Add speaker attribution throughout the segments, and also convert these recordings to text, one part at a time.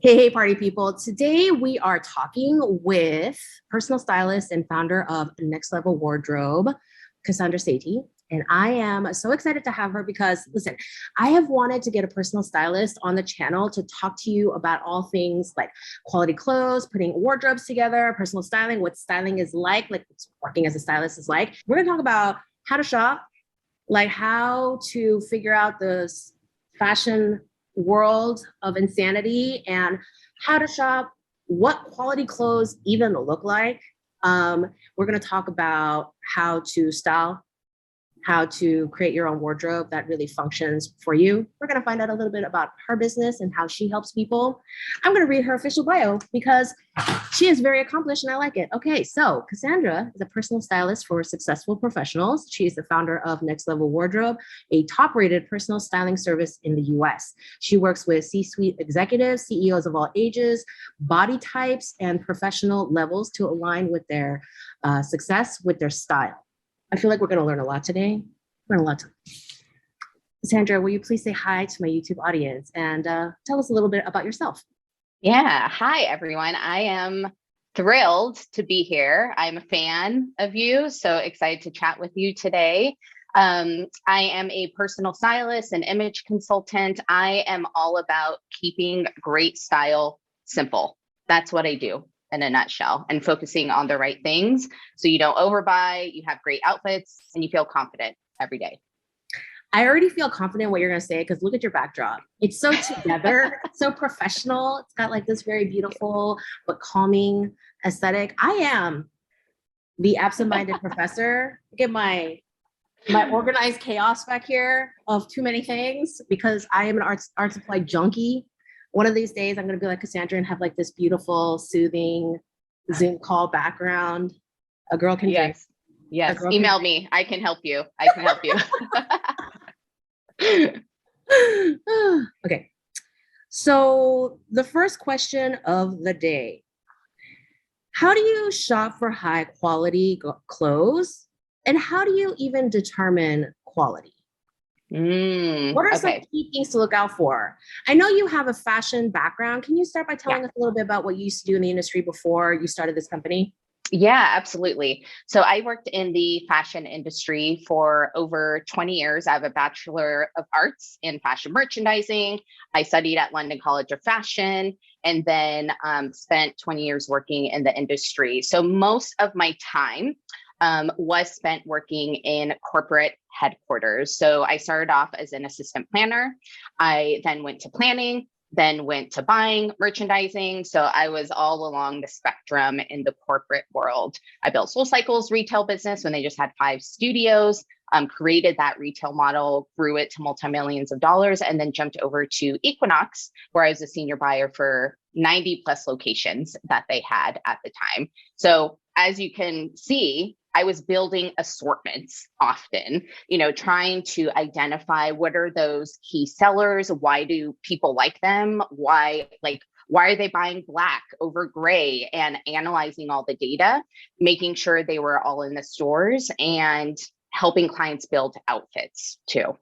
Speaker 1: Hey, party people. Today we are talking with personal stylist and founder of Next Level Wardrobe, Cassandra Sethi. And I am so excited to have her because, listen, I have wanted to get a personal stylist on the channel to talk to you about all things like quality clothes, putting wardrobes together, personal styling, what styling is like working as a stylist is like. We're going to talk about how to shop, like how to figure out the fashion world of insanity and how to shop, what quality clothes even look like. We're going to talk about how to style, how to create your own wardrobe that really functions for you. We're going to find out a little bit about her business and how she helps people. I'm going to read her official bio because she is very accomplished and I like it. Okay, so Cassandra is a personal stylist for successful professionals. She is the founder of Next Level Wardrobe, a top-rated personal styling service in the US. She works with C-suite executives, CEOs of all ages, body types, and professional levels to align with their success with their style. I feel like we're going to learn a lot today. Learn a lot. Cassandra, will you please say hi to my YouTube audience and tell us a little bit about yourself?
Speaker 2: Yeah. Hi, everyone. I am thrilled to be here. I'm a fan of you, so excited to chat with you today. I am a personal stylist and image consultant. I am all about keeping great style simple. That's what I do in a nutshell, and focusing on the right things so you don't overbuy, you have great outfits, and you feel confident every day.
Speaker 1: I already feel confident what you're going to say because look at your backdrop. It's so together, it's so professional. It's got like this very beautiful but calming aesthetic. I am the absent-minded professor. Look at my organized chaos back here of too many things because I am an art supply junkie. One of these days, I'm going to be like Cassandra and have like this beautiful, soothing Zoom call background. A girl can
Speaker 2: Yes. Yes. Email me. I can help you. I can help you.
Speaker 1: Okay. So the first question of the day, how do you shop for high quality clothes? And how do you even determine quality? What are some key things to look out for? I know you have a fashion background. Can you start by telling us a little bit about what you used to do in the industry before you started this company?
Speaker 2: Yeah, absolutely. So I worked in the fashion industry for over 20 years. I have a Bachelor of Arts in fashion merchandising. I studied at London College of Fashion and then spent 20 years working in the industry. So most of my time was spent working in corporate headquarters. So I started off as an assistant planner. I then went to planning, then went to buying, merchandising. So I was all along the spectrum in the corporate world. I built Soul Cycle's retail business when they just had 5 studios, created that retail model, grew it to multi-millions of dollars, and then jumped over to Equinox, where I was a senior buyer for 90 plus locations that they had at the time. So as you can see, I was building assortments often, trying to identify what are those key sellers? Why do people like them? Why are they buying black over gray, and analyzing all the data, making sure they were all in the stores and helping clients build outfits too.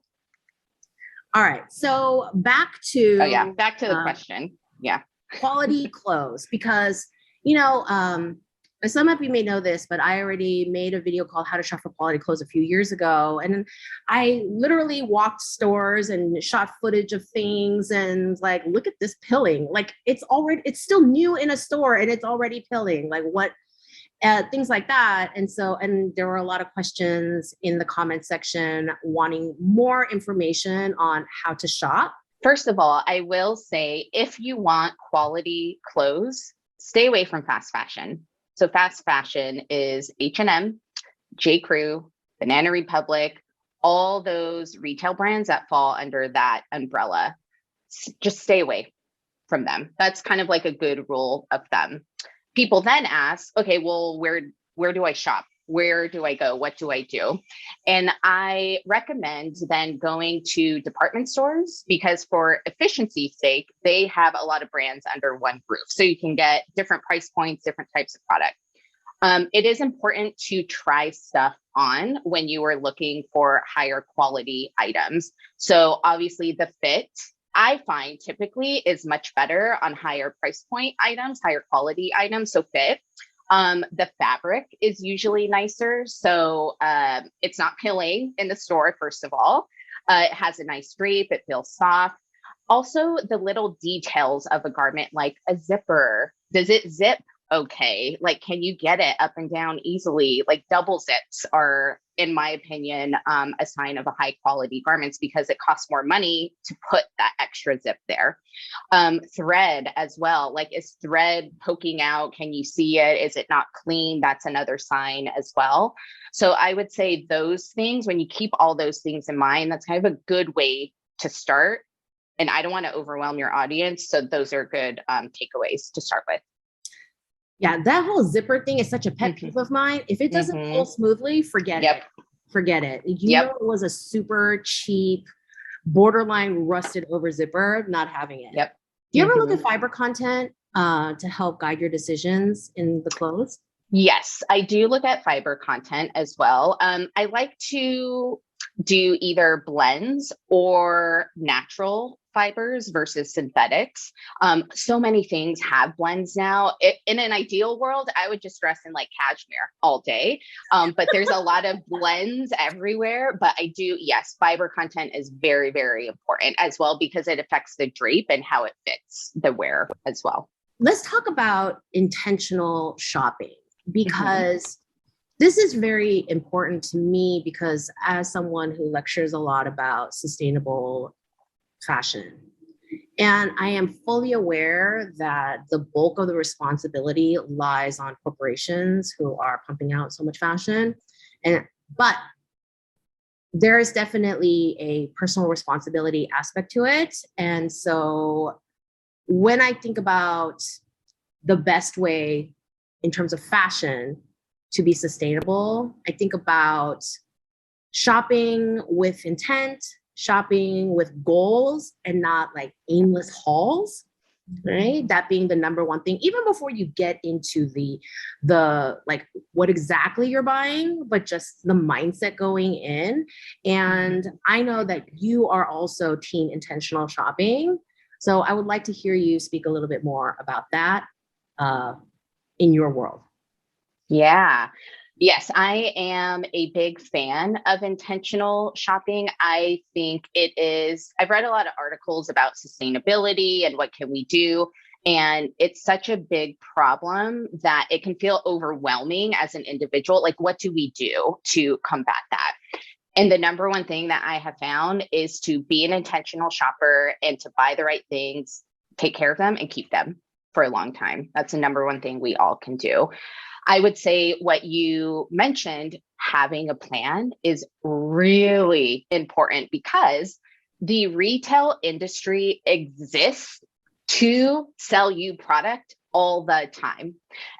Speaker 1: All right. So back to
Speaker 2: the question. Yeah.
Speaker 1: Quality clothes, because, some of you may know this, but I already made a video called How to Shop for Quality Clothes a few years ago. And I literally walked stores and shot footage of things and like, look at this pilling. Like it's still new in a store and it's already pilling. Like what, things like that. And there were a lot of questions in the comment section wanting more information on how to shop.
Speaker 2: First of all, I will say, if you want quality clothes, stay away from fast fashion. So fast fashion is H&M, J. Crew, Banana Republic, all those retail brands that fall under that umbrella. Just stay away from them. That's kind of like a good rule of thumb. People then ask, okay, well, where do I shop? Where do I go? What do I do? And I recommend then going to department stores because for efficiency's sake, they have a lot of brands under one roof. So you can get different price points, different types of product. It is important to try stuff on when you are looking for higher quality items. So obviously the fit I find typically is much better on higher price point items, higher quality items. So fit. The fabric is usually nicer. So it's not pilling in the store, first of all. It has a nice drape, it feels soft. Also, the little details of a garment, like a zipper. Does it zip okay? Like, can you get it up and down easily? Like, double zips are, in my opinion, a sign of a high quality garments because it costs more money to put that extra zip there. Thread as well. Like, is thread poking out? Can you see it? Is it not clean? That's another sign as well. So I would say those things, when you keep all those things in mind, that's kind of a good way to start. And I don't want to overwhelm your audience. So those are good takeaways to start with.
Speaker 1: Yeah, that whole zipper thing is such a pet peeve of mine. If it doesn't pull smoothly, forget it. Forget it. You know, it was a super cheap, borderline rusted over zipper, not having it. Do you ever look at fiber content to help guide your decisions in the clothes?
Speaker 2: Yes, I do look at fiber content as well. I like to do either blends or natural fibers versus synthetics. So many things have blends now. In an ideal world, I would just dress in like cashmere all day. But there's a lot of blends everywhere. But I do, yes, fiber content is very, very important as well because it affects the drape and how it fits the wear as well.
Speaker 1: Let's talk about intentional shopping because this is very important to me because as someone who lectures a lot about sustainable fashion, and I am fully aware that the bulk of the responsibility lies on corporations who are pumping out so much fashion. But there is definitely a personal responsibility aspect to it. And so when I think about the best way in terms of fashion to be sustainable, I think about shopping with intent, shopping with goals, and not like aimless hauls, right? That being the number one thing, even before you get into the like what exactly you're buying, but just the mindset going in. And I know that you are also team intentional shopping. So I would like to hear you speak a little bit more about that in your world.
Speaker 2: Yeah. Yes, I am a big fan of intentional shopping. I think it is, I've read a lot of articles about sustainability and what can we do. And it's such a big problem that it can feel overwhelming as an individual. Like, what do we do to combat that? And the number one thing that I have found is to be an intentional shopper and to buy the right things, take care of them and keep them for a long time. That's the number one thing we all can do. I would say what you mentioned, having a plan is really important because the retail industry exists to sell you product all the time.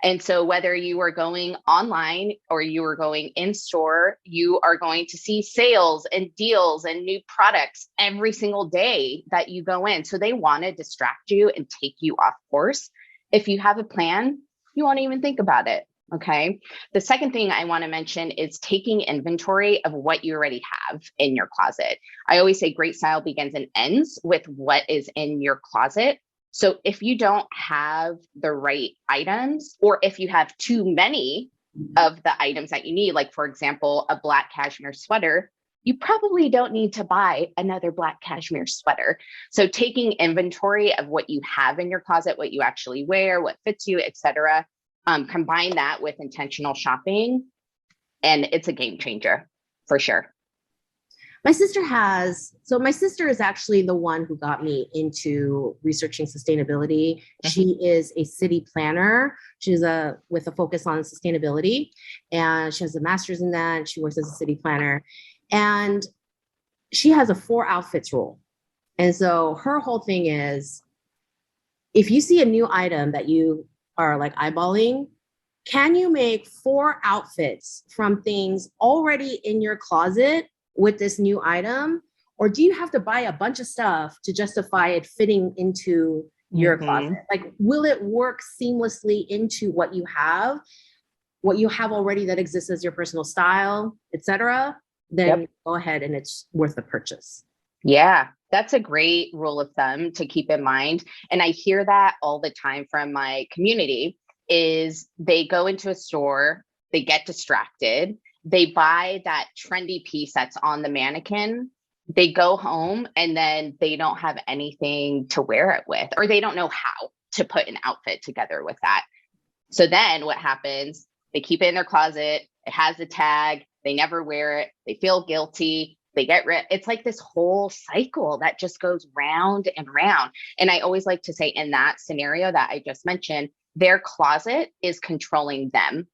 Speaker 2: And so whether you are going online or you are going in store, you are going to see sales and deals and new products every single day that you go in. So they want to distract you and take you off course. If you have a plan, you won't even think about it. Okay. The second thing I want to mention is taking inventory of what you already have in your closet. I always say great style begins and ends with what is in your closet. So if you don't have the right items, or if you have too many of the items that you need, like for example, a black cashmere sweater, you probably don't need to buy another black cashmere sweater. So taking inventory of what you have in your closet, what you actually wear, what fits you, etc. Combine that with intentional shopping, and it's a game changer for sure.
Speaker 1: My sister is actually the one who got me into researching sustainability. She is a city planner. She's with a focus on sustainability, and she has a master's in that. And she works as a city planner, and she has a 4 outfits rule. And so her whole thing is, if you see a new item that you are like eyeballing, can you make 4 outfits from things already in your closet with this new item? Or do you have to buy a bunch of stuff to justify it fitting into your closet? Like, will it work seamlessly into what you have already that exists as your personal style, etc.? Then go ahead and it's worth the purchase.
Speaker 2: Yeah, That's a great rule of thumb to keep in mind. And I hear that all the time from my community is they go into a store, they get distracted, they buy that trendy piece that's on the mannequin, they go home and then they don't have anything to wear it with, or they don't know how to put an outfit together with that. So then what happens? They keep it in their closet. It has a tag. They never wear it. They feel guilty. They get rid. It's like this whole cycle that just goes round and round. And I always like to say in that scenario that I just mentioned, their closet is controlling them.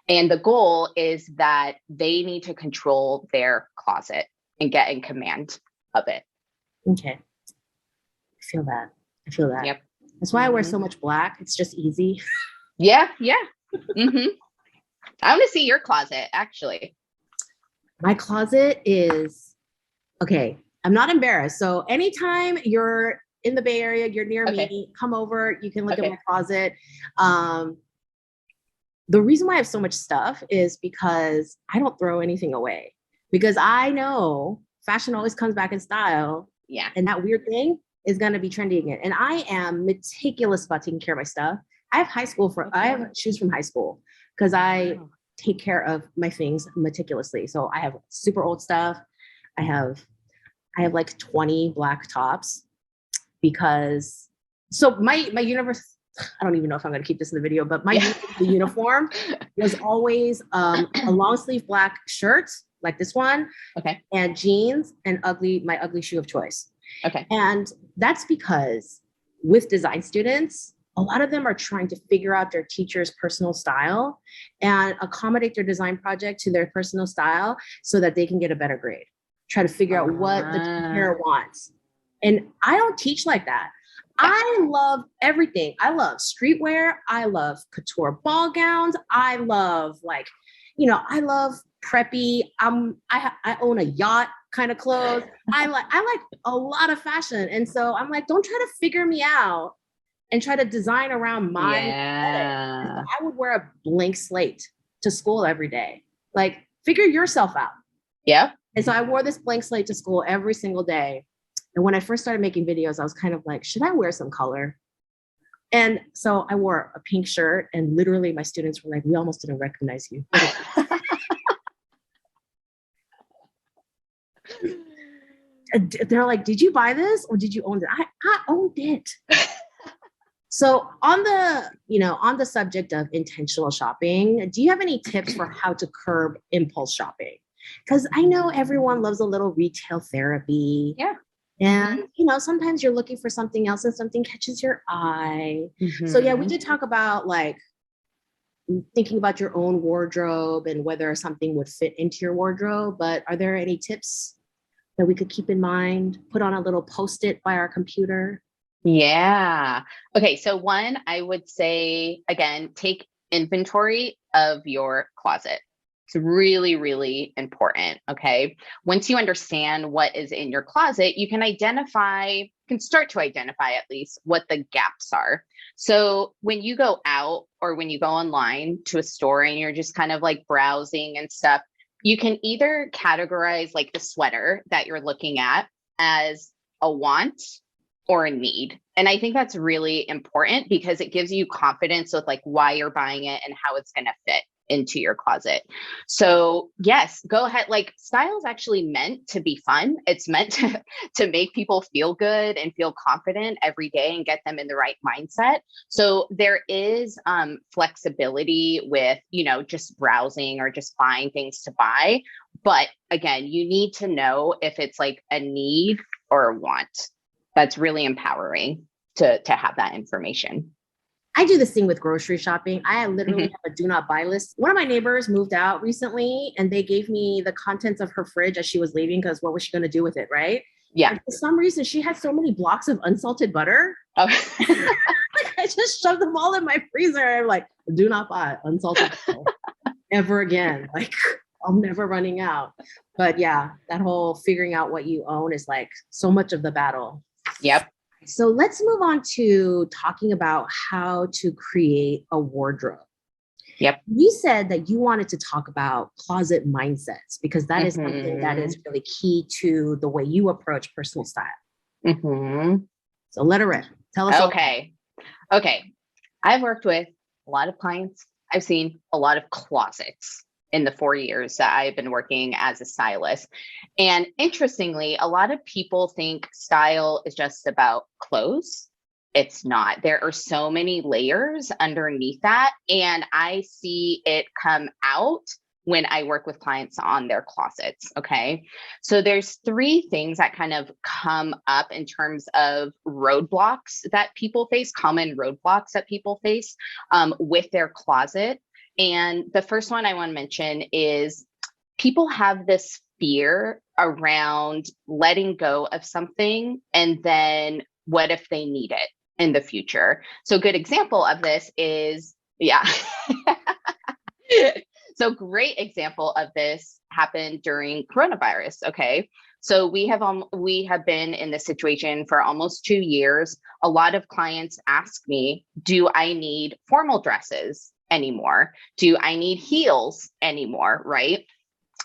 Speaker 2: And the goal is that they need to control their closet and get in command of it.
Speaker 1: Okay. I feel that.
Speaker 2: Yep.
Speaker 1: That's why I wear so much black. It's just easy.
Speaker 2: Yeah. Mm-hmm. I want to see your closet, actually.
Speaker 1: My closet is, okay, I'm not embarrassed. So anytime you're in the Bay Area, you're near me, come over, you can look at my closet. The reason why I have so much stuff is because I don't throw anything away. Because I know fashion always comes back in style.
Speaker 2: Yeah.
Speaker 1: And that weird thing is going to be trendy again. And I am meticulous about taking care of my stuff. I have shoes from high school because I take care of my things meticulously. So I have super old stuff. I have like 20 black tops because my universe, I don't even know if I'm going to keep this in the video, but my uniform was always a long sleeve black shirt like this one, and jeans and my ugly shoe of choice.
Speaker 2: Okay.
Speaker 1: And that's because with design students, a lot of them are trying to figure out their teacher's personal style and accommodate their design project to their personal style so that they can get a better grade. Try to figure out what the teacher wants. And I don't teach like that. I love everything. I love streetwear. I love couture ball gowns. I love I love preppy. I own a yacht kind of clothes. I like a lot of fashion. And so I'm like, don't try to figure me out and try to design around my aesthetic. So I would wear a blank slate to school every day. Like, figure yourself out.
Speaker 2: Yeah.
Speaker 1: And so I wore this blank slate to school every single day. And when I first started making videos, I was kind of like, should I wear some color? And so I wore a pink shirt, and literally my students were like, we almost didn't recognize you. They're like, did you buy this or did you own it? I owned it. So on the subject of intentional shopping, do you have any tips for how to curb impulse shopping? Because I know everyone loves a little retail therapy.
Speaker 2: Yeah.
Speaker 1: And, sometimes you're looking for something else and something catches your eye. Mm-hmm. So yeah, we did talk about like thinking about your own wardrobe and whether something would fit into your wardrobe. But are there any tips that we could keep in mind? Put on a little Post-it by our computer?
Speaker 2: Yeah. Okay. So one, I would say, again, take inventory of your closet. It's really, really important. Okay. Once you understand what is in your closet, you can start to identify at least what the gaps are. So when you go out or when you go online to a store and you're just kind of like browsing and stuff, you can either categorize like the sweater that you're looking at as a want or a need. And I think that's really important because it gives you confidence with like why you're buying it and how it's going to fit into your closet. So yes, go ahead. Like, style is actually meant to be fun. It's meant to make people feel good and feel confident every day and get them in the right mindset. So there is flexibility with, just browsing or just buying things to buy. But again, you need to know if it's like a need or a want. That's really empowering to have that information.
Speaker 1: I do this thing with grocery shopping. I literally have a do not buy list. One of my neighbors moved out recently and they gave me the contents of her fridge as she was leaving because what was she going to do with it, right?
Speaker 2: Yeah.
Speaker 1: And for some reason, she had so many blocks of unsalted butter.
Speaker 2: Oh.
Speaker 1: I just shoved them all in my freezer. I'm like, do not buy unsalted butter ever again. Like, I'm never running out. But yeah, that whole figuring out what you own is like so much of the battle.
Speaker 2: Yep.
Speaker 1: So let's move on to talking about how to create a wardrobe.
Speaker 2: Yep.
Speaker 1: You said that you wanted to talk about closet mindsets because that is something that is really key to the way you approach personal style.
Speaker 2: Mm-hmm.
Speaker 1: So let her rip. Tell us all.
Speaker 2: Okay. I've worked with a lot of clients. I've seen a lot of closets in the 4 years that I've been working as a stylist. And interestingly, a lot of people think style is just about clothes. It's not. There are so many layers underneath that. And I see it come out when I work with clients on their closets. Okay. So there's three things that kind of come up in terms of roadblocks that people face, common roadblocks that people face with their closet. And the first one I want to mention is people have this fear around letting go of something. And then what if they need it in the future? So a good example of this is, yeah. So great example of this happened during coronavirus. Okay. So we have been in this situation for almost 2 years. A lot of clients ask me, do I need formal dresses anymore? Do I need heels anymore? Right.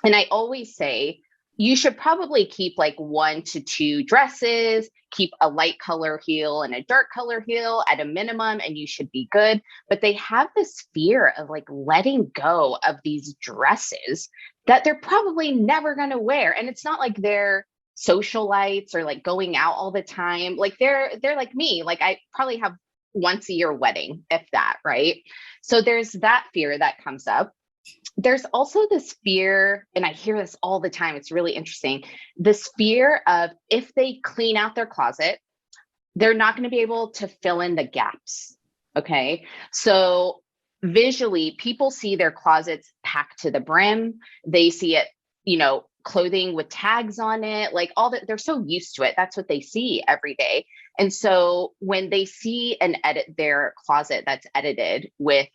Speaker 2: And I always say, you should probably keep like 1 to 2 dresses, keep a light color heel and a dark color heel at a minimum, and you should be good. But they have this fear of like letting go of these dresses that they're probably never going to wear. And it's not like they're socialites or like going out all the time. Like they're like me, like I probably have once a year wedding, if that, right? So there's that fear that comes up. There's also this fear, and I hear this all the time, it's really interesting, this fear of if they clean out their closet, they're not going to be able to fill in the gaps. Okay. So visually, people see their closets packed to the brim. They see it, clothing with tags on it, like all that. They're so used to it. That's what they see every day. And so when they see their closet that's edited with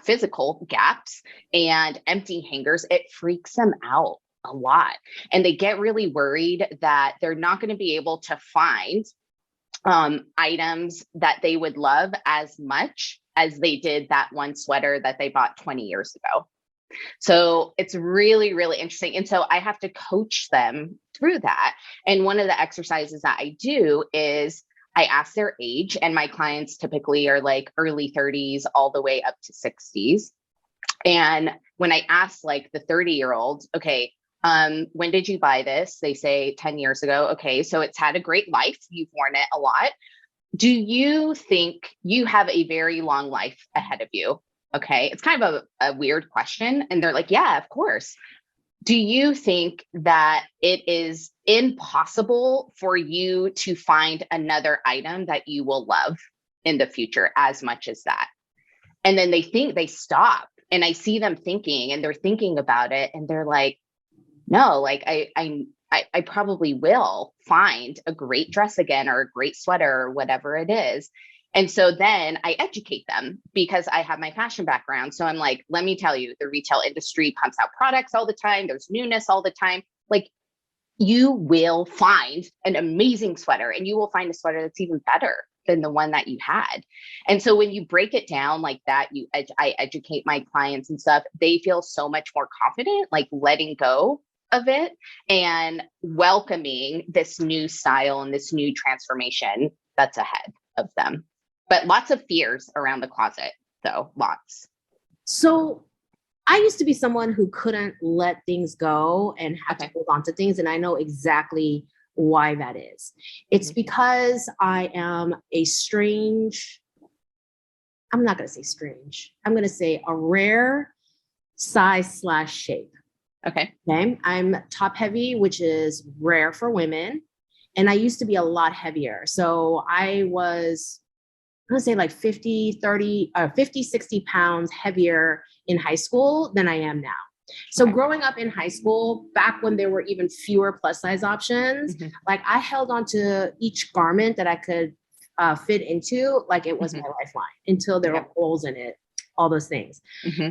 Speaker 2: physical gaps and empty hangers, it freaks them out a lot. And they get really worried that they're not going to be able to find items that they would love as much as they did that one sweater that they bought 20 years ago. So it's really, really interesting. And so I have to coach them through that. And one of the exercises that I do is I ask their age, and my clients typically are like early 30s all the way up to 60s. And when I ask like the 30-year-old, okay, when did you buy this? They say 10 years ago. Okay, so it's had a great life. You've worn it a lot. Do you think you have a very long life ahead of you? Okay, it's kind of a weird question. And they're like, yeah, of course. Do you think that it is impossible for you to find another item that you will love in the future as much as that? And then they stop, and I see them thinking, and they're thinking about it, and they're like, no, like I probably will find a great dress again, or a great sweater, or whatever it is. And so then I educate them because I have my fashion background. So I'm like, let me tell you, the retail industry pumps out products all the time. There's newness all the time. Like, you will find an amazing sweater, and you will find a sweater that's even better than the one that you had. And so when you break it down like that, I educate my clients and stuff. They feel so much more confident, like letting go of it and welcoming this new style and this new transformation that's ahead of them. But lots of fears around the closet, though, lots.
Speaker 1: So I used to be someone who couldn't let things go and had to hold on to things. And I know exactly why that is. It's because I am I'm not going to say strange. I'm going to say a rare size / shape.
Speaker 2: Okay.
Speaker 1: I'm top heavy, which is rare for women. And I used to be a lot heavier. So I'm going to say like 50, 60 pounds heavier in high school than I am now. So growing up in high school, back when there were even fewer plus size options, like I held on to each garment that I could fit into like it was my lifeline until there were holes in it, all those things.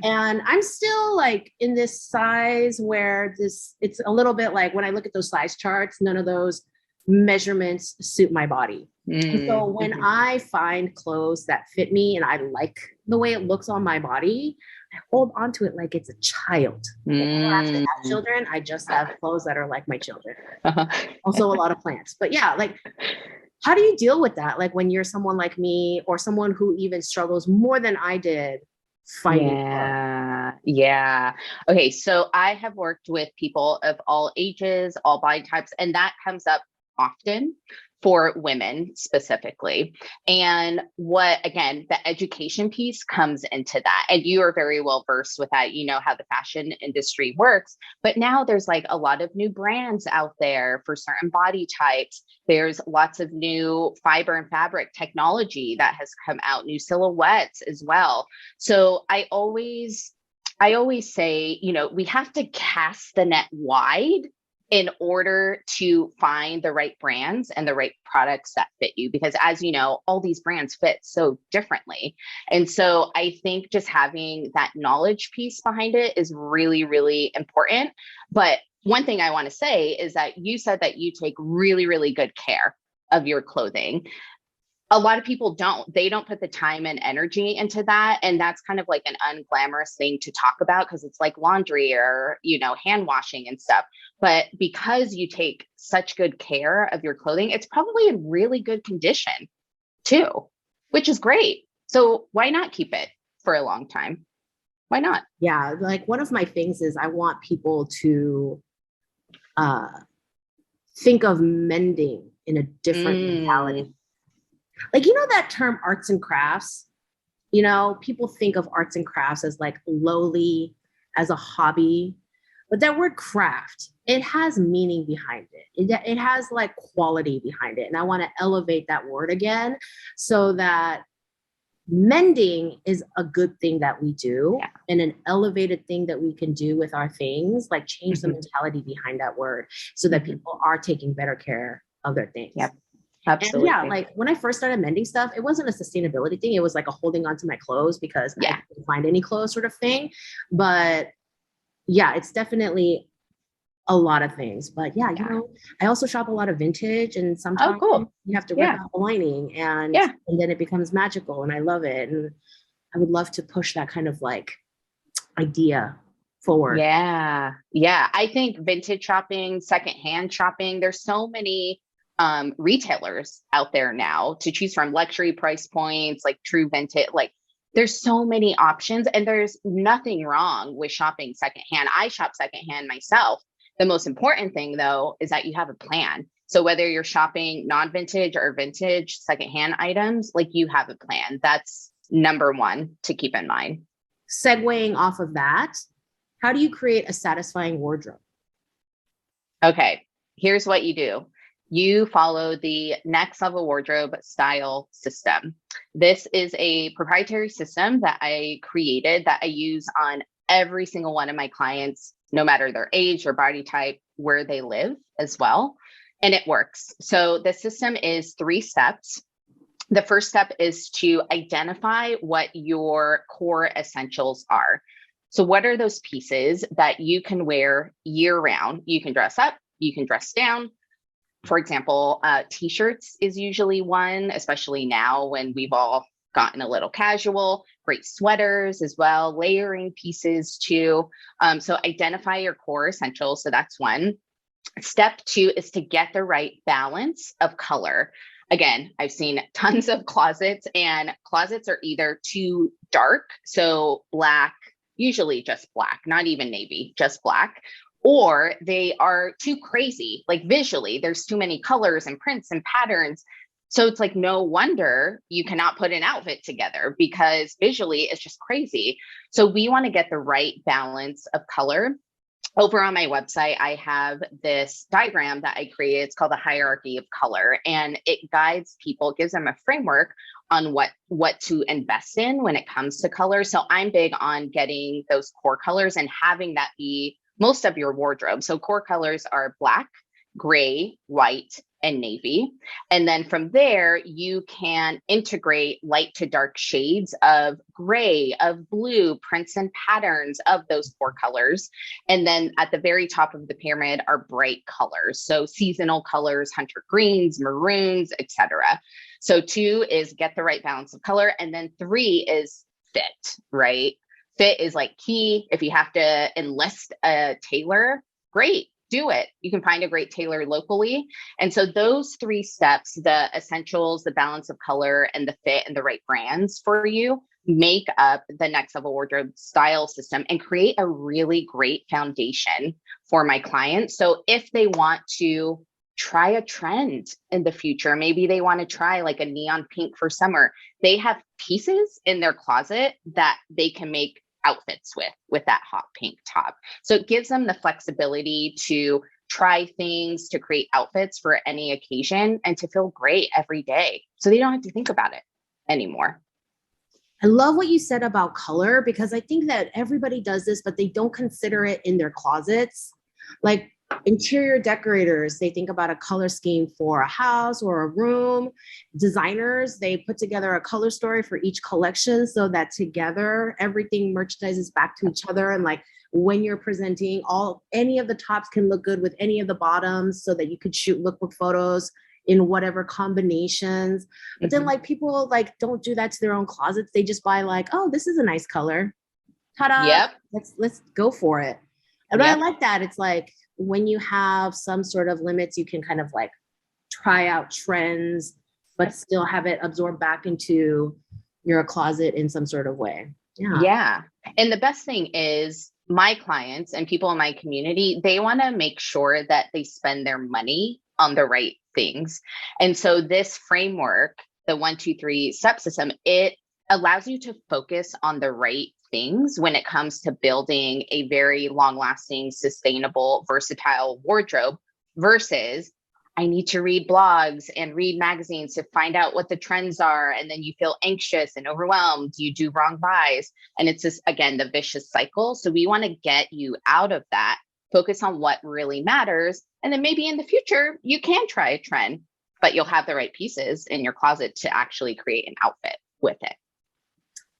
Speaker 1: And I'm still like in this size where it's a little bit like when I look at those size charts, none of those measurements suit my body. And so
Speaker 2: Mm,
Speaker 1: when I find clothes that fit me and I like the way it looks on my body, I hold on to it like it's a child. Like, I don't actually have
Speaker 2: mm.
Speaker 1: children. I just have clothes that are like my children. Also a lot of plants. But yeah, like how do you deal with that? Like when you're someone like me or someone who even struggles more than I did finding clothes.
Speaker 2: Yeah, yeah. Okay, so I have worked with people of all ages, all body types, and that comes up often for women specifically. And what, again, the education piece comes into that. And you are very well versed with that. You know how the fashion industry works. But now there's like a lot of new brands out there for certain body types. There's lots of new fiber and fabric technology that has come out, new silhouettes as well. So I always say, we have to cast the net wide in order to find the right brands and the right products that fit you. Because as you know, all these brands fit so differently. And so I think just having that knowledge piece behind it is really, really important. But one thing I want to say is that you said that you take really, really good care of your clothing. A lot of people don't. They don't put the time and energy into that. And that's kind of like an unglamorous thing to talk about because it's like laundry or, hand washing and stuff. But because you take such good care of your clothing, it's probably in really good condition too, which is great. So why not keep it for a long time? Why not?
Speaker 1: Yeah, like one of my things is I want people to uh, think of mending in a different mentality.
Speaker 2: Mm,
Speaker 1: Like, that term arts and crafts, people think of arts and crafts as like lowly, as a hobby, but that word craft, it has meaning behind it has like quality behind it, and I want to elevate that word again so that mending is a good thing that we do,
Speaker 2: yeah.
Speaker 1: and an elevated thing that we can do with our things, like change the
Speaker 2: Hmm.
Speaker 1: mentality behind that word so that
Speaker 2: Hmm.
Speaker 1: people are taking better care of their things.
Speaker 2: Yep.
Speaker 1: And yeah,
Speaker 2: Absolutely.
Speaker 1: like when I first started mending stuff, it wasn't a sustainability thing. It was like a holding on to my clothes because I
Speaker 2: Yeah.
Speaker 1: couldn't find any clothes sort of thing. But yeah, it's definitely a lot of things. But yeah,
Speaker 2: Yeah.
Speaker 1: I also shop a lot of vintage, and
Speaker 2: Oh,
Speaker 1: sometimes
Speaker 2: cool.
Speaker 1: you have to rip
Speaker 2: Yeah.
Speaker 1: out the lining, and
Speaker 2: Yeah.
Speaker 1: then it becomes magical, and I love it. And I would love to push that kind of like idea forward.
Speaker 2: Yeah. Yeah. I think vintage shopping, secondhand shopping, there's so many retailers out there now to choose from, luxury price points, like true vintage, like there's so many options and there's nothing wrong with shopping secondhand. I shop secondhand myself. The most important thing though is that you have a plan. So whether you're shopping non-vintage or vintage secondhand items, like you have a plan. That's number one to keep in mind.
Speaker 1: Segueing off of that, how do you create a satisfying wardrobe?
Speaker 2: Okay, here's what you do. You follow the next level wardrobe style system. This is a proprietary system that I created that I use on every single one of my clients, no matter their age, their body type, where they live as well. And it works. So the system is 3 steps. The first step is to identify what your core essentials are. So, what are those pieces that you can wear year round? You can dress up, you can dress down. For example, t-shirts is usually one, especially now when we've all gotten a little casual. Great sweaters as well, layering pieces too. So, identify your core essentials. So, that's one. Step two is to get the right balance of color. Again, I've seen tons of closets, and closets are either too dark, so black, usually just black, not even navy, just black, or they are too crazy, like visually, there's too many colors and prints and patterns. So it's like, no wonder you cannot put an outfit together because visually it's just crazy. So we want to get the right balance of color. Over on my website, I have this diagram that I created. It's called the hierarchy of color, and it guides people, gives them a framework on what to invest in when it comes to color. So I'm big on getting those core colors and having that be most of your wardrobe. So core colors are black, gray, white, and navy. And then from there, you can integrate light to dark shades of gray, of blue, prints and patterns of those 4 colors. And then at the very top of the pyramid are bright colors. So seasonal colors, hunter greens, maroons, etc. So 2 is get the right balance of color. And then 3 is fit, right? Fit is like key. If you have to enlist a tailor, great, do it. You can find a great tailor locally. And so those 3 steps, the essentials, the balance of color, and the fit and the right brands for you, make up the next level wardrobe style system and create a really great foundation for my clients. So if they want to try a trend in the future, maybe they want to try like a neon pink for summer, they have pieces in their closet that they can make outfits with that hot pink top. So it gives them the flexibility to try things, to create outfits for any occasion, and to feel great every day. So they don't have to think about it anymore.
Speaker 1: I love what you said about color, because I think that everybody does this, but they don't consider it in their closets. Like interior decorators, they think about a color scheme for a house or a room. Designers, they put together a color story for each collection so that together everything merchandises back to each other. And like when you're presenting, any of the tops can look good with any of the bottoms so that you could shoot lookbook photos in whatever combinations. But then like people like don't do that to their own closets. They just buy like, oh, this is a nice color. Ta-da.
Speaker 2: Yep.
Speaker 1: Let's go for it. And
Speaker 2: Yep.
Speaker 1: I like that. It's like when you have some sort of limits, you can kind of like try out trends, but still have it absorb back into your closet in some sort of way. Yeah.
Speaker 2: Yeah. And the best thing is my clients and people in my community, they want to make sure that they spend their money on the right things. And so this framework, the 1, 2, 3 step system, it allows you to focus on the right things when it comes to building a very long-lasting, sustainable, versatile wardrobe versus I need to read blogs and read magazines to find out what the trends are. And then you feel anxious and overwhelmed. You do wrong buys. And it's just, again, the vicious cycle. So we want to get you out of that, focus on what really matters. And then maybe in the future, you can try a trend, but you'll have the right pieces in your closet to actually create an outfit with it.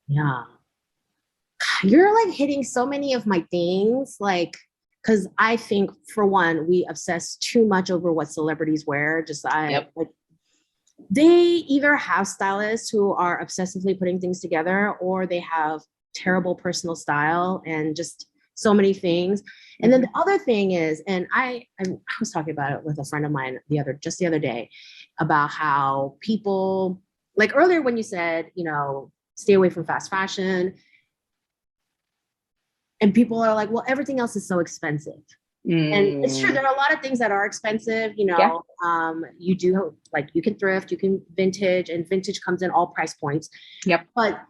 Speaker 1: Yeah. You're like hitting so many of my things, like, because I think for one, we obsess too much over what celebrities wear. Like, they either have stylists who are obsessively putting things together, or they have terrible personal style and just so many things. And then the other thing is, and I was talking about it with a friend of mine the other day about how people, like earlier when you said, stay away from fast fashion. And people are like, well, everything else is so expensive. And it's true. There are a lot of things that are expensive. You do, like, you can thrift, you can vintage, and vintage comes in all price points.
Speaker 2: Yep.
Speaker 1: But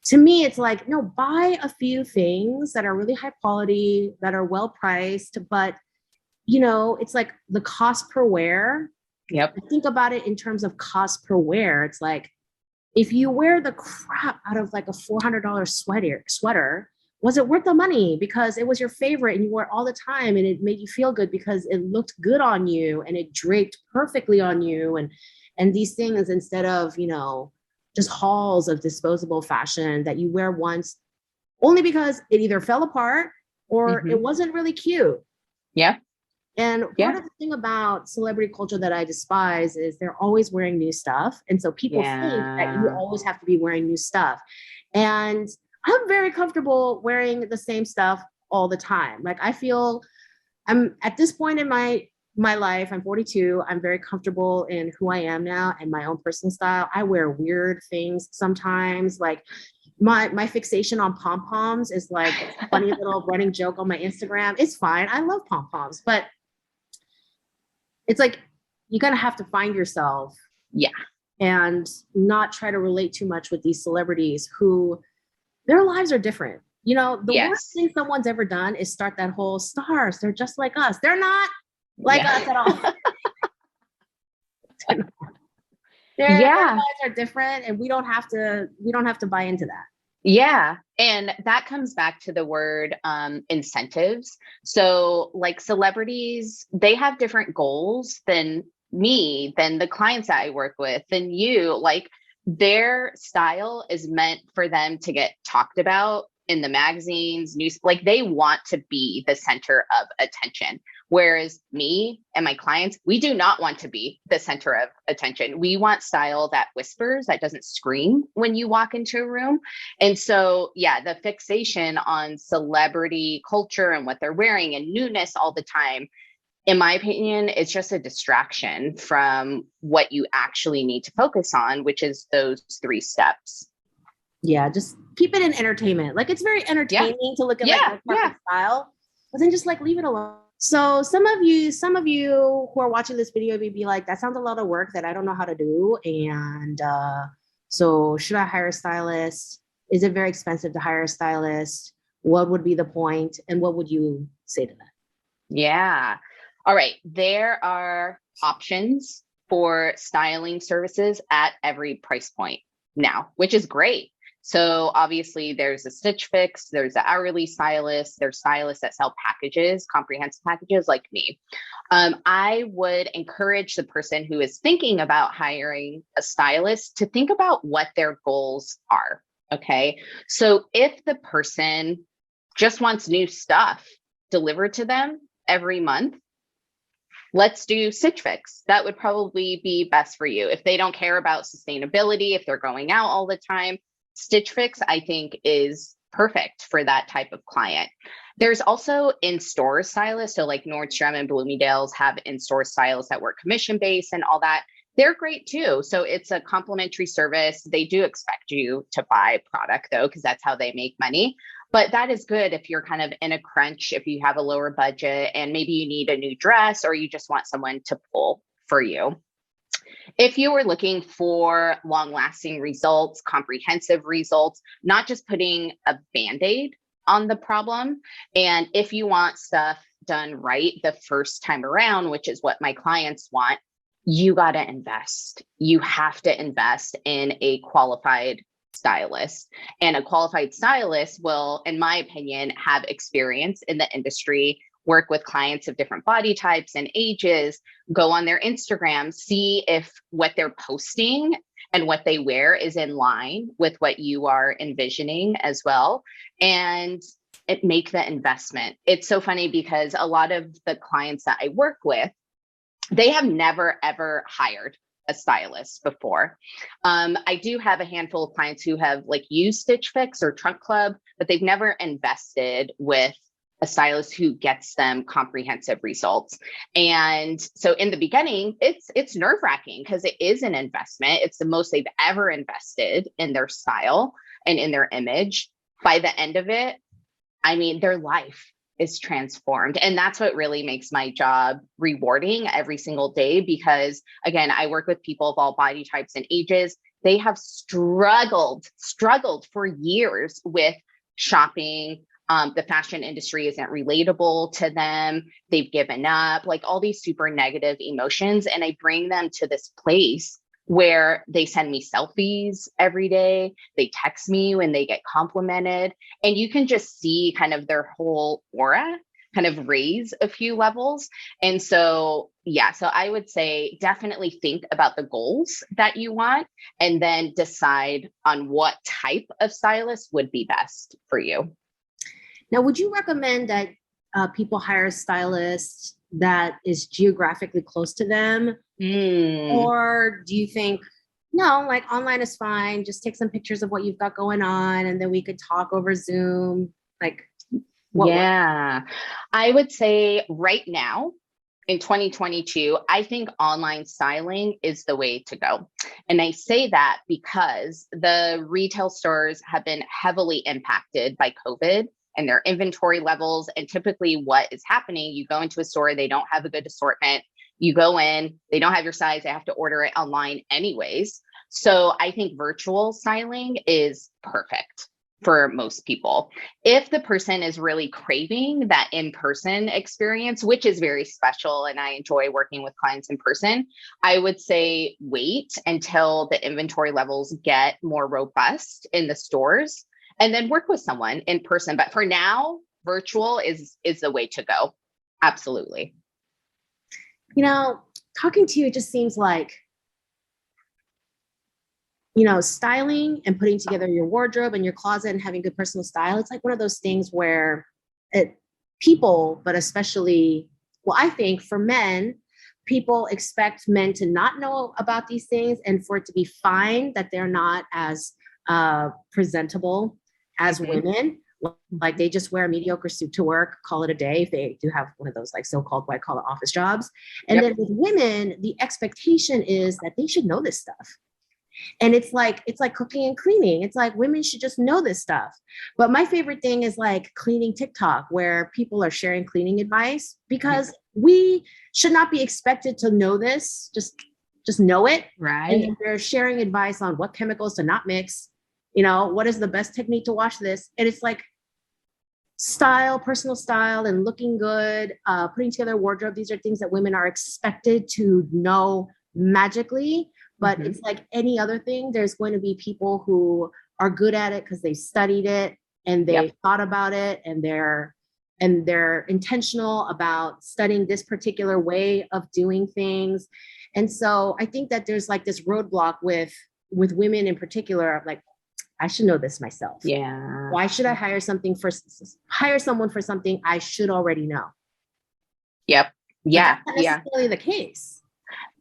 Speaker 1: to me, it's like, no, buy a few things that are really high quality, that are well priced, but it's like the cost per wear.
Speaker 2: Yep.
Speaker 1: I think about it in terms of cost per wear. It's like, if you wear the crap out of like a $400 sweater, was it worth the money because it was your favorite and you wore it all the time and it made you feel good because it looked good on you and it draped perfectly on you and these things, instead of, just hauls of disposable fashion that you wear once only because it either fell apart or it wasn't really cute.
Speaker 2: Yeah.
Speaker 1: And part of the thing about celebrity culture that I despise is they're always wearing new stuff. And so people think that you always have to be wearing new stuff. And I'm very comfortable wearing the same stuff all the time. Like, I feel I'm at this point in my life, I'm 42. I'm very comfortable in who I am now and my own personal style. I wear weird things sometimes. Like my fixation on pom-poms is like a funny little running joke on my Instagram. It's fine. I love pom-poms, but it's like, you gotta have to find yourself.
Speaker 2: Yeah.
Speaker 1: And not try to relate too much with these celebrities who their lives are different. The worst thing someone's ever done is start that whole stars. They're just like us. They're not like us at all. Their lives are different, and we don't have to buy into that.
Speaker 2: Yeah. And that comes back to the word incentives. So, like celebrities, they have different goals than me, than the clients that I work with, than you. Like, their style is meant for them to get talked about in the magazines, news, like they want to be the center of attention. Whereas me and my clients, we do not want to be the center of attention. We want style that whispers, that doesn't scream when you walk into a room. And so, yeah, the fixation on celebrity culture and what they're wearing and newness all the time, in my opinion, it's just a distraction from what you actually need to focus on, which is those three steps.
Speaker 1: Yeah, just keep it in entertainment. Like it's very
Speaker 2: Yeah.
Speaker 1: entertaining to look at like
Speaker 2: Yeah.
Speaker 1: your
Speaker 2: Yeah.
Speaker 1: perfect style, but then just like leave it alone. So some of you who are watching this video may be like, that sounds a lot of work that I don't know how to do. And so should I hire a stylist? Is it very expensive to hire a stylist? What would be the point? And what would you say to that?
Speaker 2: Yeah. All right. There are options for styling services at every price point now, which is great. So obviously there's a Stitch Fix, there's an hourly stylist, there's stylists that sell packages, comprehensive packages like me. I would encourage the person who is thinking about hiring a stylist to think about what their goals are. Okay. So if the person just wants new stuff delivered to them every month, let's do Stitch Fix. That would probably be best for you. If they don't care about sustainability, if they're going out all the time, Stitch Fix, I think, is perfect for that type of client. There's also in-store stylists. So like Nordstrom and Bloomingdale's have in-store stylists that work commission-based and all that. They're great too. So it's a complimentary service. They do expect you to buy product though, because that's how they make money. But that is good if you're kind of in a crunch, if you have a lower budget and maybe you need a new dress or you just want someone to pull for you. If you were looking for long lasting results, comprehensive results, not just putting a band aid on the problem, and if you want stuff done right the first time around, which is what my clients want, you got to invest. You have to invest in a qualified stylist. And a qualified stylist will, in my opinion, have experience in the industry, work with clients of different body types and ages, go on their Instagram, see if what they're posting and what they wear is in line with what you are envisioning as well. And make the investment. It's so funny because a lot of the clients that I work with, they have never, ever hired a stylist before. I do have a handful of clients who have like used Stitch Fix or Trunk Club, but they've never invested with a stylist who gets them comprehensive results. And so in the beginning, it's nerve-wracking because it is an investment. It's the most they've ever invested in their style and in their image. By the end of it, I mean, their life is transformed. And that's what really makes my job rewarding every single day. Because again, I work with people of all body types and ages. They have struggled for years with shopping. The fashion industry isn't relatable to them. They've given up, like all these super negative emotions. And I bring them to this place where they send me selfies every day. They text me when they get complimented. And you can just see kind of their whole aura kind of raise a few levels. And so, yeah, so I would say definitely think about the goals that you want and then decide on what type of stylist would be best for you.
Speaker 1: Now, would you recommend that people hire a stylist that is geographically close to them? Or do you think, no, like online is fine, just take some pictures of what you've got going on and then we could talk over Zoom? Like,
Speaker 2: yeah, I would say right now in 2022, I think online styling is the way to go. And I say that because the retail stores have been heavily impacted by COVID and their inventory levels. And typically what is happening, you go into a store, they don't have a good assortment. You go in, they don't have your size, they have to order it online anyways. So I think virtual styling is perfect for most people. If the person is really craving that in-person experience, which is very special, and I enjoy working with clients in person, I would say wait until the inventory levels get more robust in the stores and then work with someone in person. But for now, virtual is the way to go. Absolutely.
Speaker 1: Talking to you, it just seems like, styling and putting together your wardrobe and your closet and having good personal style. It's like one of those things where people, but especially, well, I think for men, people expect men to not know about these things and for it to be fine that they're not as presentable as women. Like they just wear a mediocre suit to work, call it a day if they do have one of those like so-called white collar office jobs. And then with women, the expectation is that they should know this stuff. And it's like cooking and cleaning. It's like women should just know this stuff. But my favorite thing is like cleaning TikTok, where people are sharing cleaning advice, because we should not be expected to know this. Just know it.
Speaker 2: Right.
Speaker 1: And they're sharing advice on what chemicals to not mix. What is the best technique to wash this? And it's like style, personal style, and looking good, putting together a wardrobe. These are things that women are expected to know magically. But it's like any other thing. There's going to be people who are good at it because they studied it and they thought about it, and they're intentional about studying this particular way of doing things. And so I think that there's like this roadblock with women in particular of like, I should know this myself.
Speaker 2: Yeah.
Speaker 1: Why should I hire someone for something I should already know?
Speaker 2: Yep. Yeah.
Speaker 1: But that's not necessarily the case.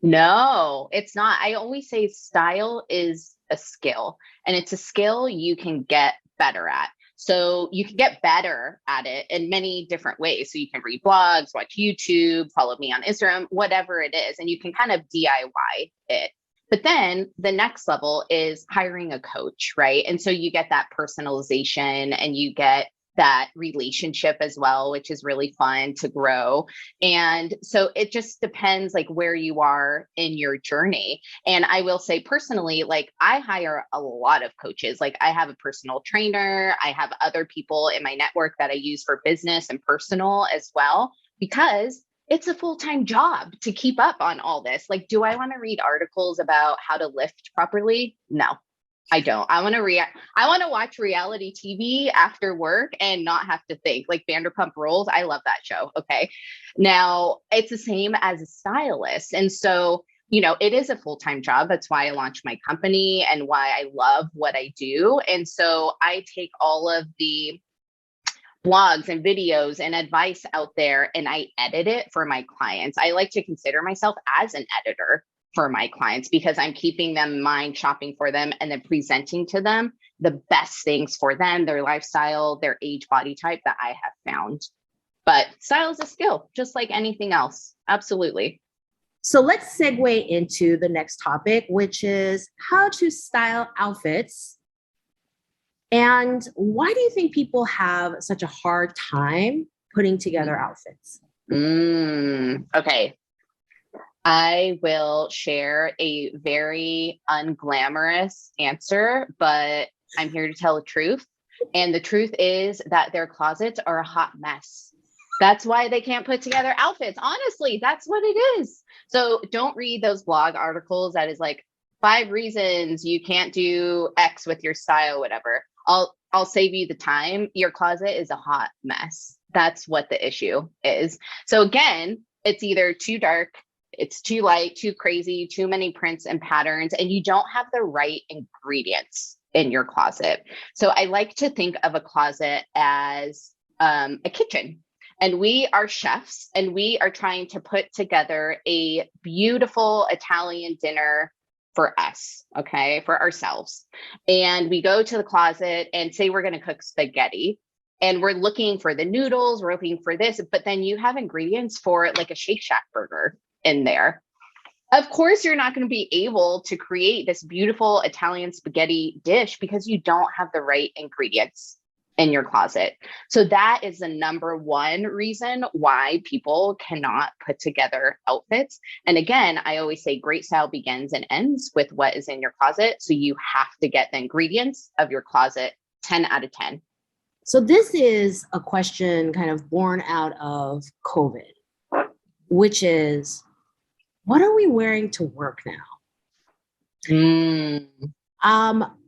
Speaker 2: No, it's not. I always say style is a skill, and it's a skill you can get better at. So you can get better at it in many different ways. So you can read blogs, watch YouTube, follow me on Instagram, whatever it is, and you can kind of DIY it. But then the next level is hiring a coach, right? And so you get that personalization and you get that relationship as well, which is really fun to grow. And so it just depends like where you are in your journey. And I will say personally, like I hire a lot of coaches. Like I have a personal trainer, I have other people in my network that I use for business and personal as well, because it's a full-time job to keep up on all this. Like, do I want to read articles about how to lift properly? No. I don't. I want to watch reality TV after work and not have to think, like Vanderpump Rules. I love that show. Okay. Now it's the same as a stylist. And so, it is a full-time job. That's why I launched my company and why I love what I do. And so I take all of the blogs and videos and advice out there and I edit it for my clients. I like to consider myself as an editor for my clients because I'm keeping them in mind, shopping for them, and then presenting to them the best things for them, their lifestyle, their age, body type that I have found. But style is a skill, just like anything else. Absolutely.
Speaker 1: So let's segue into the next topic, which is how to style outfits. And why do you think people have such a hard time putting together outfits?
Speaker 2: Okay. I will share a very unglamorous answer, but I'm here to tell the truth. And the truth is that their closets are a hot mess. That's why they can't put together outfits. Honestly, that's what it is. So don't read those blog articles that is like 5 reasons you can't do X with your style, whatever. I'll save you the time. Your closet is a hot mess. That's what the issue is. So again, it's either too dark, it's too light, too crazy, too many prints and patterns, and you don't have the right ingredients in your closet. So I like to think of a closet as a kitchen. And we are chefs, and we are trying to put together a beautiful Italian dinner for us, okay, for ourselves. And we go to the closet and say we're going to cook spaghetti. And we're looking for the noodles, we're looking for this, but then you have ingredients for like a Shake Shack burger in there. Of course, you're not going to be able to create this beautiful Italian spaghetti dish because you don't have the right ingredients in your closet. So that is the number one reason why people cannot put together outfits. And again, I always say great style begins and ends with what is in your closet. So you have to get the ingredients of your closet 10 out of 10.
Speaker 1: So this is a question kind of born out of COVID, which is, what are we wearing to work now?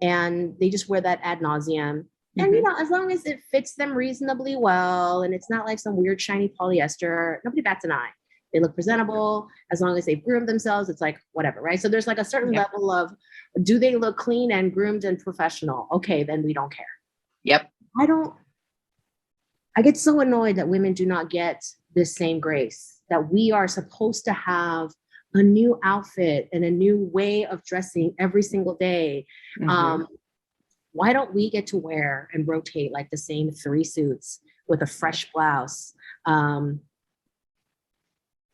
Speaker 1: and they just wear that ad nauseum. And, you know, as long as it fits them reasonably well and it's not like some weird shiny polyester, nobody bats an eye. They look presentable. As long as they've groomed themselves, it's like whatever, right? So there's like a certain level of, do they look clean and groomed and professional? Okay, then we don't care.
Speaker 2: Yep.
Speaker 1: I get so annoyed that women do not get this same grace, that we are supposed to have a new outfit and a new way of dressing every single day. Why don't we get to wear and rotate like the same 3 suits with a fresh blouse? And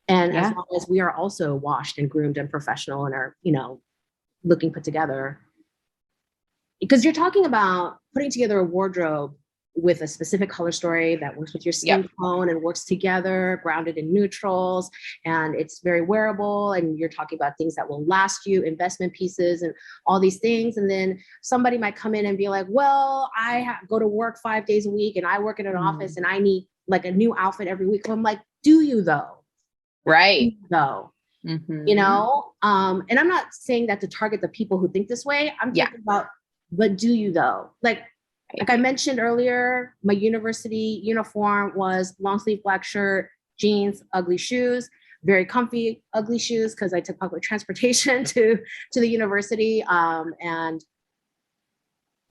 Speaker 1: as long as we are also washed and groomed and professional and are, you know, looking put together. Because you're talking about putting together a wardrobe with a specific color story that works with your skin tone and works together, grounded in neutrals, and it's very wearable. And you're talking about things that will last you, investment pieces and all these things. And then somebody might come in and be like, well, I go to work 5 days a week and I work in an office and I need like a new outfit every week. Well, I'm like, do you though?
Speaker 2: Right.
Speaker 1: No. You know, and I'm not saying that to target the people who think this way. I'm talking about, but do you though? Like I mentioned earlier, my university uniform was long sleeve black shirt, jeans, ugly shoes, very comfy, ugly shoes, because I took public transportation to the university. But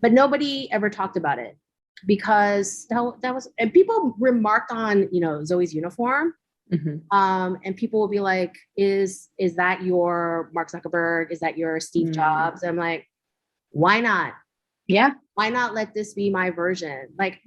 Speaker 1: nobody ever talked about it because that was, and people remarked on, you know, Zoe's uniform. And people will be like, is that your Mark Zuckerberg? Is that your Steve Jobs? I'm like, why not?
Speaker 2: Yeah.
Speaker 1: Why not let this be my version? Like,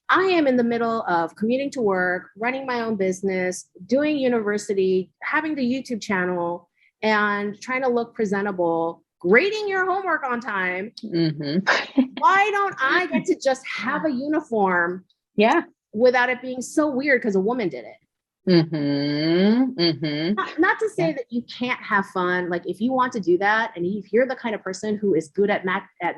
Speaker 1: I am in the middle of commuting to work, running my own business, doing university, having the YouTube channel, and trying to look presentable, grading your homework on time. Why don't I get to just have a uniform without it being so weird because a woman did it? Not to say that you can't have fun. Like if you want to do that, and if you're the kind of person who is good at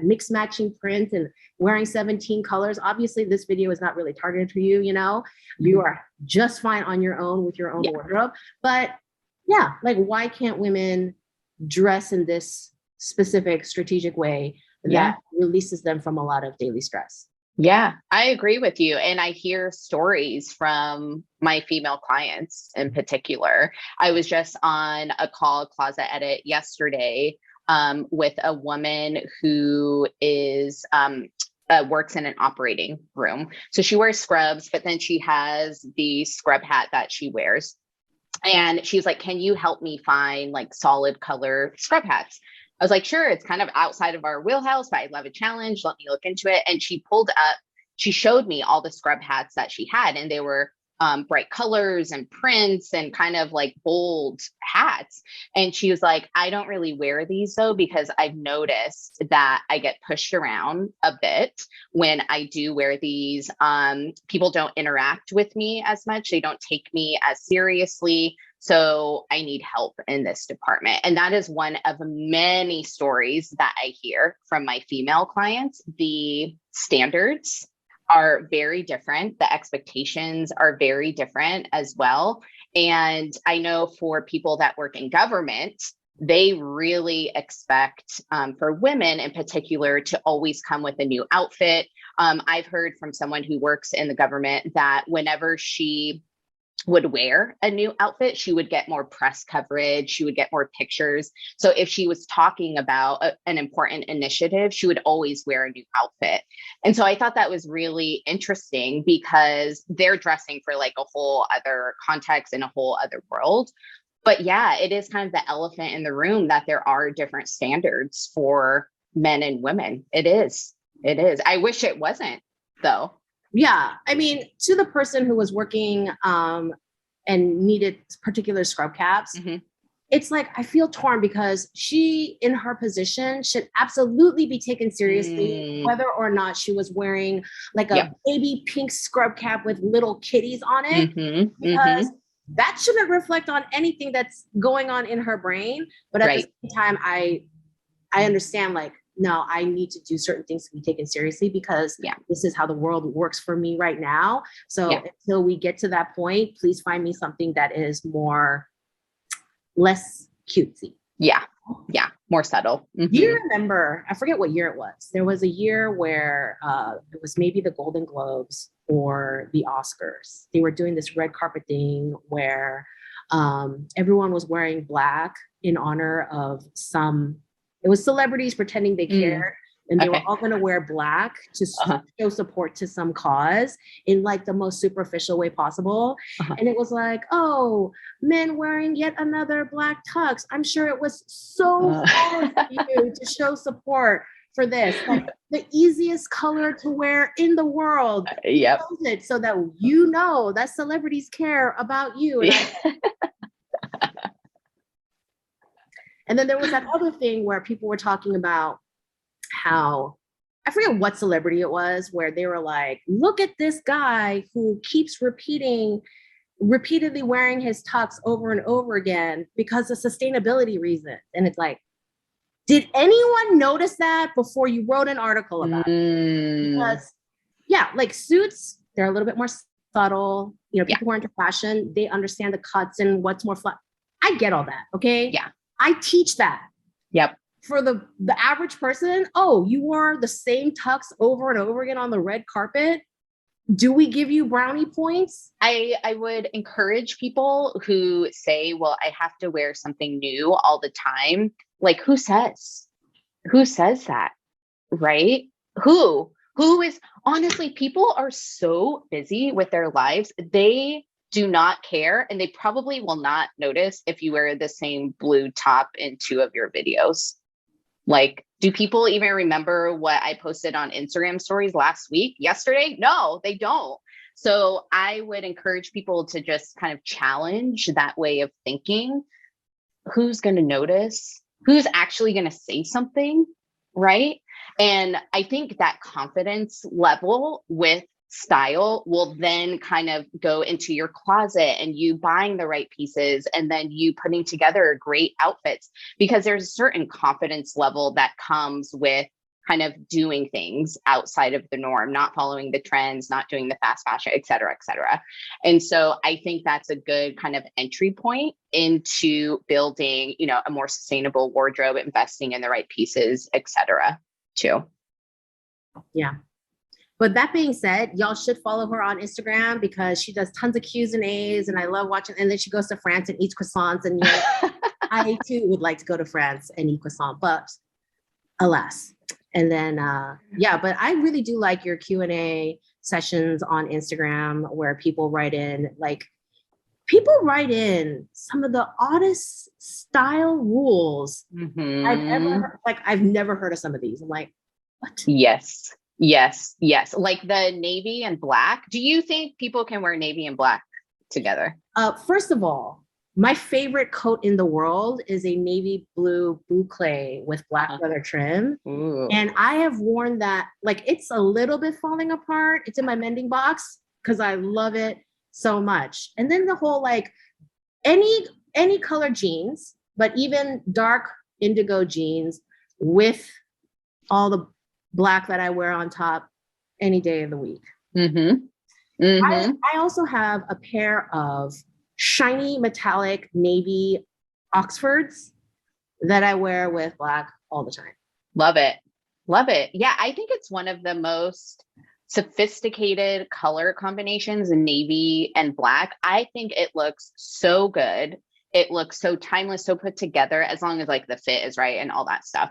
Speaker 1: mix matching print and wearing 17 colors, obviously this video is not really targeted for you. You know, you are just fine on your own with your own wardrobe. But yeah, like why can't women dress in this specific strategic way that releases them from a lot of daily stress?
Speaker 2: Yeah, I agree with you. And I hear stories from my female clients in particular. I was just on a call, Closet Edit, yesterday with a woman who is works in an operating room. So she wears scrubs, but then she has the scrub hat that she wears. And she's like, can you help me find like solid color scrub hats? I was like, sure, it's kind of outside of our wheelhouse, but I'd love a challenge. Let me look into it. And she showed me all the scrub hats that she had, and they were bright colors and prints and kind of like bold hats. And she was like, I don't really wear these though, because I've noticed that I get pushed around a bit when I do wear these. People don't interact with me as much. They don't take me as seriously. So I need help in this department. And that is one of many stories that I hear from my female clients. The standards are very different. The expectations are very different as well. And I know for people that work in government, they really expect for women in particular to always come with a new outfit. I've heard from someone who works in the government that whenever she would wear a new outfit, she would get more press coverage, she would get more pictures. So if she was talking about an important initiative, she would always wear a new outfit. And so I thought that was really interesting because they're dressing for like a whole other context in a whole other world. But yeah, it is kind of the elephant in the room that there are different standards for men and women. It is. I wish it wasn't though.
Speaker 1: Yeah. I mean, to the person who was working and needed particular scrub caps, it's like, I feel torn because she, in her position, should absolutely be taken seriously, whether or not she was wearing like a baby pink scrub cap with little kitties on it, because that shouldn't reflect on anything that's going on in her brain. But at the same time, I understand, like, no, I need to do certain things to be taken seriously because this is how the world works for me right now. So until we get to that point, please find me something that is less cutesy.
Speaker 2: Yeah, Yeah. More subtle.
Speaker 1: Do you remember, I forget what year it was. There was a year where it was maybe the Golden Globes or the Oscars. They were doing this red carpet thing where everyone was wearing black in honor of it was celebrities pretending they cared. And they were all going to wear black to show support to some cause in like the most superficial way possible. And it was like, oh, men wearing yet another black tux. I'm sure it was so hard for you to show support for this. Like the easiest color to wear in the world.
Speaker 2: Yep.
Speaker 1: It so that you know that celebrities care about you. And then there was that other thing where people were talking about how, I forget what celebrity it was, where they were like, look at this guy who keeps repeatedly wearing his tux over and over again because of sustainability reasons. And it's like, did anyone notice that before you wrote an article about it? Because like suits, they're a little bit more subtle. You know, people who are into fashion, they understand the cuts and what's more flat. I get all that. Okay.
Speaker 2: Yeah.
Speaker 1: I teach that.
Speaker 2: Yep.
Speaker 1: For the average person, oh, you wore the same tux over and over again on the red carpet. Do we give you brownie points?
Speaker 2: I would encourage people who say, well, I have to wear something new all the time. Like, who says that? Right? Who is, honestly, people are so busy with their lives. They do not care. And they probably will not notice if you wear the same blue top in 2 of your videos. Like, do people even remember what I posted on Instagram stories yesterday? No, they don't. So I would encourage people to just kind of challenge that way of thinking. Who's going to notice? Who's actually going to say something? Right. And I think that confidence level with style will then kind of go into your closet and you buying the right pieces and then you putting together great outfits, because there's a certain confidence level that comes with kind of doing things outside of the norm, not following the trends, not doing the fast fashion, et cetera, et cetera. And so I think that's a good kind of entry point into building, you know, a more sustainable wardrobe, investing in the right pieces, et cetera, too.
Speaker 1: Yeah. But that being said, y'all should follow her on Instagram because she does tons of Q's and A's and I love watching. And then she goes to France and eats croissants. And I too would like to go to France and eat croissant, but alas. And then, but I really do like your Q&A sessions on Instagram where people write in some of the oddest style rules I've never heard of some of these. I'm like, what?
Speaker 2: Yes. Like the navy and black. Do you think people can wear navy and black together?
Speaker 1: First of all, my favorite coat in the world is a navy blue boucle with black leather trim. Ooh. And I have worn that, like, it's a little bit falling apart. It's in my mending box because I love it so much. And then the whole, like, any color jeans, but even dark indigo jeans with all the black that I wear on top any day of the week. I also have a pair of shiny metallic navy Oxfords that I wear with black all the time.
Speaker 2: Love it. Yeah, I think it's one of the most sophisticated color combinations in navy and black. I think it looks so good. It looks so timeless, so put together, as long as like the fit is right and all that stuff.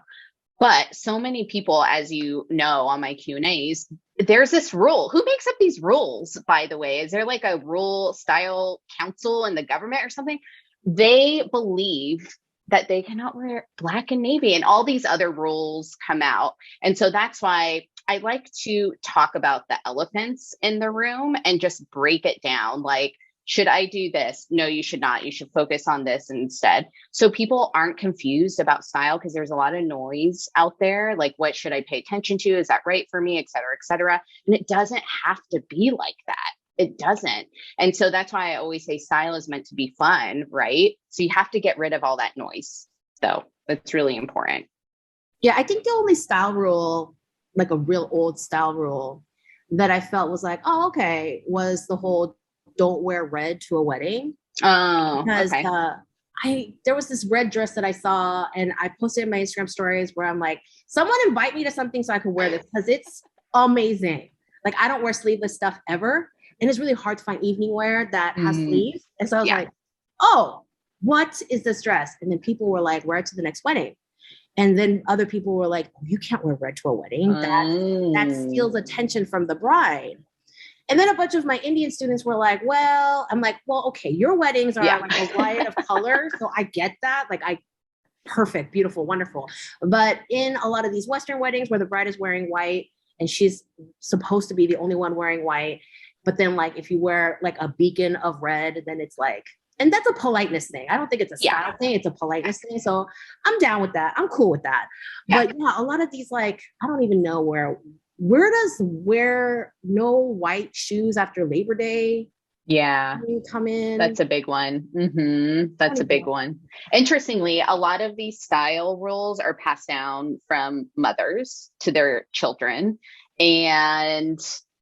Speaker 2: But so many people, as you know, on my Q&As, there's this rule. Who makes up these rules, by the way? Is there like a rule style council in the government or something? They believe that they cannot wear black and navy, and all these other rules come out. And so that's why I like to talk about the elephants in the room and just break it down. Like, should I do this? No, you should not. You should focus on this instead. So people aren't confused about style, because there's a lot of noise out there. Like, what should I pay attention to? Is that right for me? Et cetera, et cetera. And it doesn't have to be like that. It doesn't. And so that's why I always say style is meant to be fun, right? So you have to get rid of all that noise. So that's really important.
Speaker 1: Yeah, I think the only style rule, like a real old style rule that I felt was like, oh, okay, was the whole don't wear red to a wedding.
Speaker 2: Oh,
Speaker 1: because
Speaker 2: okay.
Speaker 1: there was this red dress that I saw, and I posted in my Instagram stories where I'm like, someone invite me to something so I could wear this because it's amazing. Like I don't wear sleeveless stuff ever, and it's really hard to find evening wear that has sleeves. And so I was like, oh, what is this dress? And then people were like, wear it to the next wedding. And then other people were like, oh, you can't wear red to a wedding. That steals attention from the bride. And then a bunch of my Indian students were like, well, I'm like, well, okay, your weddings are like a riot of color. So I get that. Like perfect, beautiful, wonderful. But in a lot of these Western weddings where the bride is wearing white and she's supposed to be the only one wearing white, but then like if you wear like a beacon of red, then it's like, and that's a politeness thing. I don't think it's a style thing. It's a politeness thing. So I'm down with that. I'm cool with that. But yeah, a lot of these, like, I don't even know where does wear no white shoes after Labor Day come in?
Speaker 2: That's a big one. That's a big one. Interestingly, a lot of these style rules are passed down from mothers to their children.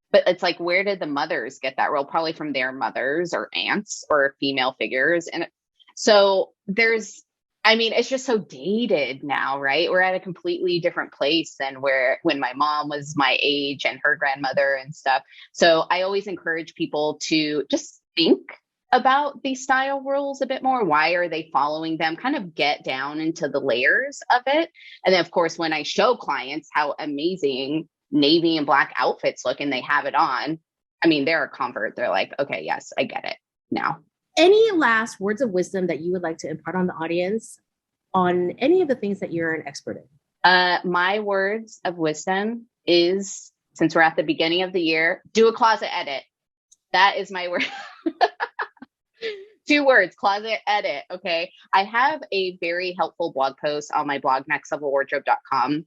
Speaker 2: But it's like, where did the mothers get that role? Probably from their mothers or aunts or female figures. And so it's just so dated now, right? We're at a completely different place than when my mom was my age and her grandmother and stuff. So I always encourage people to just think about these style rules a bit more. Why are they following them? Kind of get down into the layers of it. And then, of course, when I show clients how amazing navy and black outfits look and they have it on, I mean, they're a convert. They're like, okay, yes, I get it now.
Speaker 1: Any last words of wisdom that you would like to impart on the audience on any of the things that you're an expert in?
Speaker 2: My words of wisdom is, since we're at the beginning of the year, do a closet edit. That is my word. 2 words, closet edit. Okay. I have a very helpful blog post on my blog, nextlevelwardrobe.com.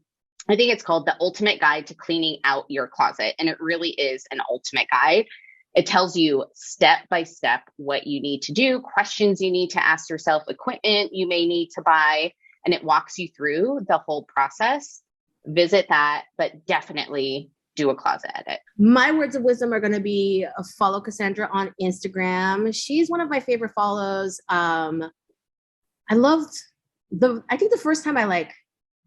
Speaker 2: I think it's called The Ultimate Guide to Cleaning Out Your Closet. And it really is an ultimate guide. It tells you step by step what you need to do, questions you need to ask yourself, equipment you may need to buy, and it walks you through the whole process. Visit that, but definitely do a closet edit.
Speaker 1: My words of wisdom are going to be follow Cassandra on Instagram. She's one of my favorite follows. I think the first time I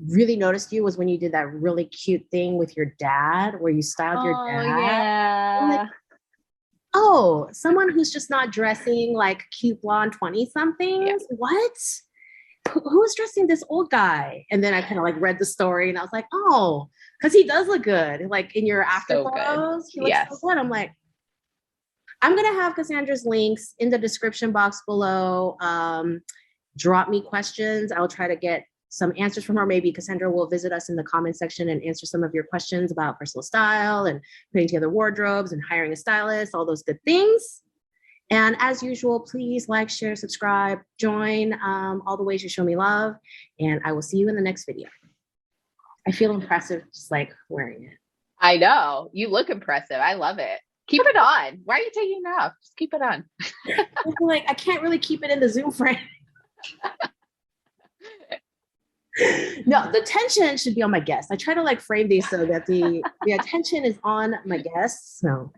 Speaker 1: really noticed you was when you did that really cute thing with your dad, where you styled your dad.
Speaker 2: Yeah.
Speaker 1: Oh, someone who's just not dressing like cute blonde 20-somethings. Yeah. What? Who's dressing this old guy? And then I kind of read the story and I was like, oh, because he does look good. Like in your after photos, he looks so good. I'm like, I'm going to have Cassandra's links in the description box below. Drop me questions. I'll try to get some answers from her. Maybe Cassandra will visit us in the comment section and answer some of your questions about personal style and putting together wardrobes and hiring a stylist, all those good things. And as usual, please like, share, subscribe, join all the ways you show me love. And I will see you in the next video. I feel impressive just wearing it.
Speaker 2: I know. You look impressive. I love it. Keep it on. Why are you taking it off? Just keep it on.
Speaker 1: I can't really keep it in the Zoom frame. No, the attention should be on my guests. I try to frame these so that the attention is on my guests. So